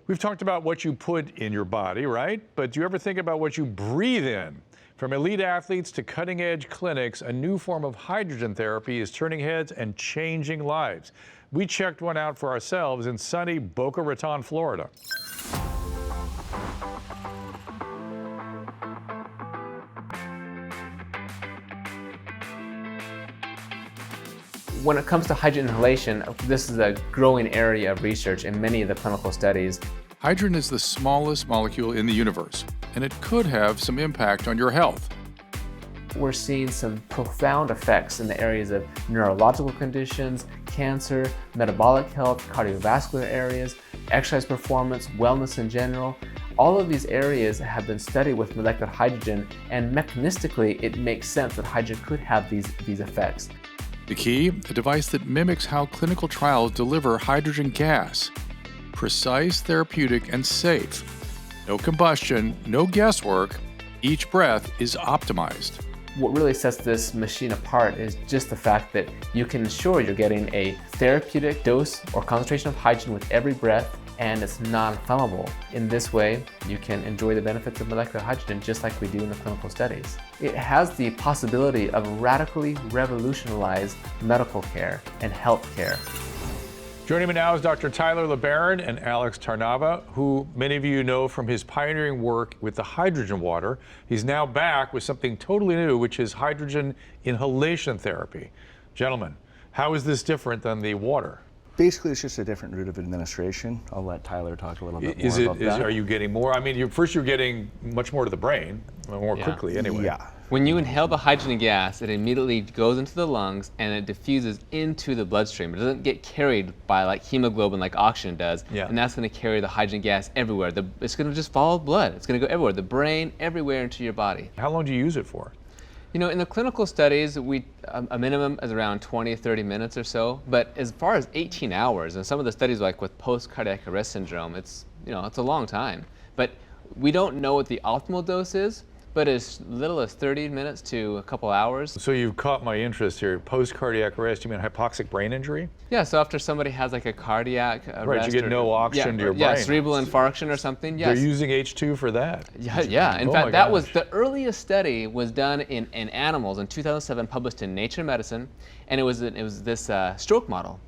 We've talked about what you put in your body, right? But do you ever think about what you breathe in? From elite athletes to cutting-edge clinics, a new form of hydrogen therapy is turning heads and changing lives. We checked one out for ourselves in sunny Boca Raton, Florida. When it comes to hydrogen inhalation, this is a growing area of research in many of the clinical studies. Hydrogen is the smallest molecule in the universe, and it could have some impact on your health. We're seeing some profound effects in the areas of neurological conditions, cancer, metabolic health, cardiovascular areas, exercise performance, wellness in general. All of these areas have been studied with molecular hydrogen, and mechanistically it makes sense that hydrogen could have these effects. The key, a device that mimics how clinical trials deliver hydrogen gas. Precise, therapeutic, and safe. No combustion, no guesswork. Each breath is optimized. What really sets this machine apart is just the fact that you can ensure you're getting a therapeutic dose or concentration of hydrogen with every breath, and it's non-flammable. In this way, you can enjoy the benefits of molecular hydrogen just like we do in the clinical studies. It has the possibility of radically revolutionize medical care and health care. Joining me now is Dr. Tyler LeBaron and Alex Tarnava, who many of you know from his pioneering work with the hydrogen water. He's now back with something totally new, which is hydrogen inhalation therapy. Gentlemen, how is this different than the water? Basically, it's just a different route of administration. I'll let Tyler talk a little bit more about that. Are you getting more? I mean, you're getting much more to the brain, more quickly anyway. Yeah. When you inhale the hydrogen gas, it immediately goes into the lungs and it diffuses into the bloodstream. It doesn't get carried by like hemoglobin like oxygen does, and that's going to carry the hydrogen gas everywhere. It's going to just follow blood. It's going to go everywhere, the brain, everywhere into your body. How long do you use it for? You know, in the clinical studies, a minimum is around 20, 30 minutes or so. But as far as 18 hours, and some of the studies like with post-cardiac arrest syndrome, it's a long time. But we don't know what the optimal dose is, but as little as 30 minutes to a couple hours. So you've caught my interest here. Post-cardiac arrest, you mean hypoxic brain injury? Yeah, so after somebody has like a cardiac arrest. Right, you get no oxygen to your brain. Yeah, cerebral infarction or something, yes. They're using H2 for that. Yeah. In fact, that was the earliest study was done in animals in 2007, published in Nature Medicine, and it was this stroke model.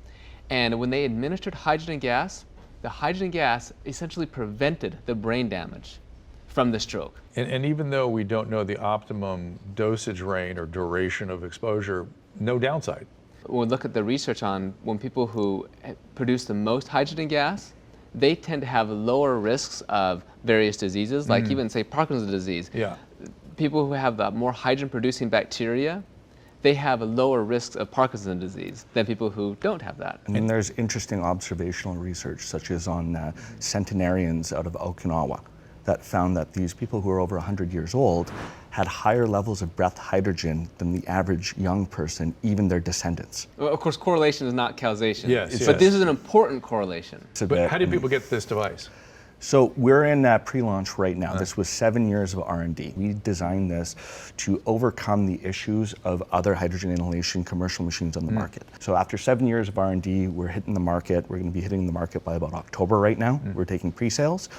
And when they administered hydrogen gas, the hydrogen gas essentially prevented the brain damage from the stroke. And even though we don't know the optimum dosage range or duration of exposure, no downside. When we look at the research on when people who produce the most hydrogen gas, they tend to have lower risks of various diseases, like even say Parkinson's disease. Yeah. People who have the more hydrogen-producing bacteria, they have lower risks of Parkinson's disease than people who don't have that. And there's interesting observational research, such as on centenarians out of Okinawa, that found that these people who are over 100 years old had higher levels of breath hydrogen than the average young person, even their descendants. Well, of course, correlation is not causation. Yes. But this is an important correlation. But how did people get this device? So we're in pre-launch right now. This was 7 years of R&D. We designed this to overcome the issues of other hydrogen inhalation commercial machines on the market. So after 7 years of R&D, we're hitting the market. We're going to be hitting the market by about October right now. We're taking pre-sales.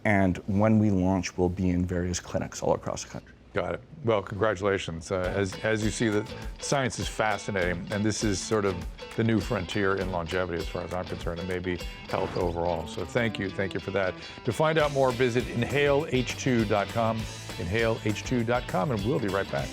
And when we launch, we'll be in various clinics all across the country. Got it. Well, congratulations. As you see, the science is fascinating, and this is sort of the new frontier in longevity as far as I'm concerned, and maybe health overall. So thank you for that. To find out more, visit inhaleh2.com, inhaleh2.com, and we'll be right back.